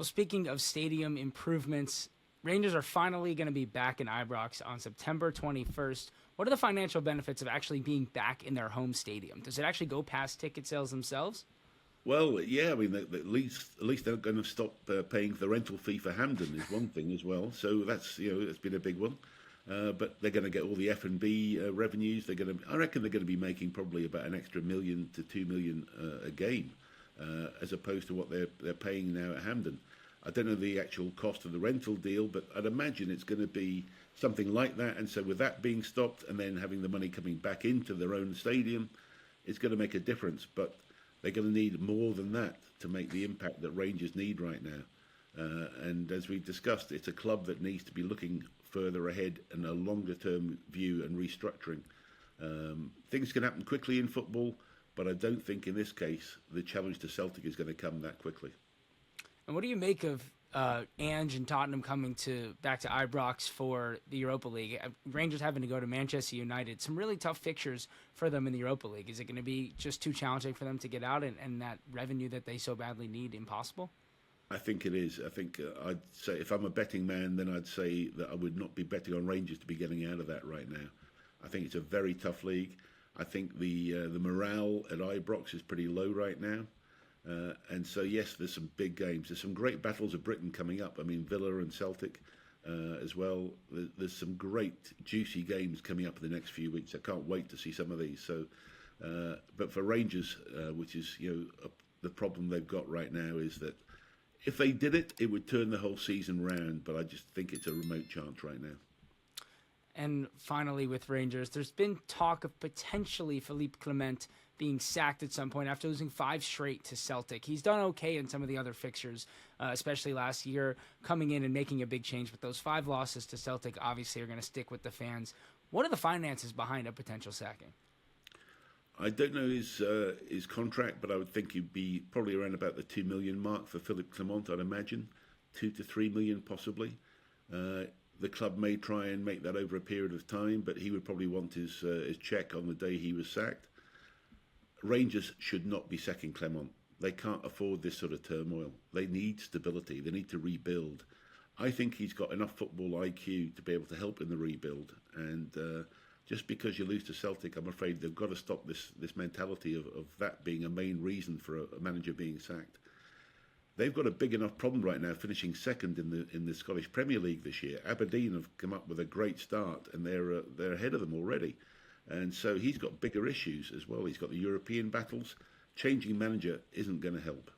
Well, speaking of stadium improvements, Rangers are finally going to be back in Ibrox on September 21st. What are the financial benefits of actually being back in their home stadium? Does it actually go past ticket sales themselves? Well, yeah, I mean, at least they're going to stop paying the rental fee for Hamden is one thing as well. So that's been a big one. But they're going to get all the F&B revenues. I reckon they're going to be making probably about an extra million to 2 million a game, as opposed to what they're paying now at Hamden. I don't know the actual cost of the rental deal, but I'd imagine it's going to be something like that. And so with that being stopped and then having the money coming back into their own stadium, it's going to make a difference. But they're going to need more than that to make the impact that Rangers need right now. And as we've discussed, it's a club that needs to be looking further ahead and a longer term view and restructuring. Things can happen quickly in football, but I don't think in this case the challenge to Celtic is going to come that quickly. And what do you make of Ange and Tottenham coming back to Ibrox for the Europa League? Rangers having to go to Manchester United. Some really tough fixtures for them in the Europa League. Is it going to be just too challenging for them to get out and that revenue that they so badly need impossible? I think it is. I think I'd say if I'm a betting man, then I'd say that I would not be betting on Rangers to be getting out of that right now. I think it's a very tough league. I think the morale at Ibrox is pretty low right now. And so, yes, there's some big games. There's some great battles of Britain coming up. I mean, Villa and Celtic as well. There's some great, juicy games coming up in the next few weeks. I can't wait to see some of these. So, but for Rangers, which is the problem they've got right now, is that if they did it, it would turn the whole season round. But I just think it's a remote chance right now. And finally, with Rangers, there's been talk of potentially Philippe Clement being sacked at some point after losing 5 straight to Celtic. He's done okay in some of the other fixtures, especially last year, coming in and making a big change. But those 5 losses to Celtic obviously are going to stick with the fans. What are the finances behind a potential sacking? I don't know his contract, but I would think he'd be probably around about the 2 million mark for Philippe Clement, I'd imagine. 2 to 3 million possibly. The club may try and make that over a period of time, but he would probably want his cheque on the day he was sacked. Rangers should not be sacking Clement. They can't afford this sort of turmoil. They need stability. They need to rebuild. I think he's got enough football IQ to be able to help in the rebuild. And just because you lose to Celtic, I'm afraid they've got to stop this mentality of that being a main reason for a manager being sacked. They've got a big enough problem right now, finishing second in the Scottish Premier League this year. Aberdeen have come up with a great start, and they're ahead of them already. And so he's got bigger issues as well. He's got the European battles. Changing manager isn't going to help,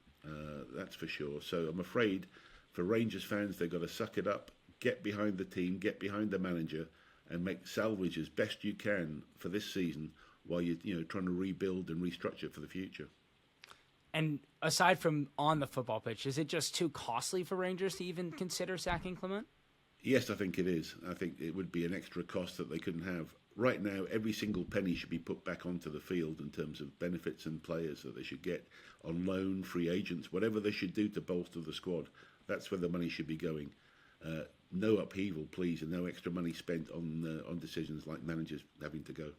that's for sure. So I'm afraid for Rangers fans, they've got to suck it up, get behind the team, get behind the manager, and make salvage as best you can for this season while you're trying to rebuild and restructure for the future. And aside from on the football pitch, is it just too costly for Rangers to even consider sacking Clement? Yes, I think it is. I think it would be an extra cost that they couldn't have. Right now, every single penny should be put back onto the field in terms of benefits and players that they should get on loan, free agents, whatever they should do to bolster the squad. That's where the money should be going. No upheaval, please, and no extra money spent on decisions like managers having to go.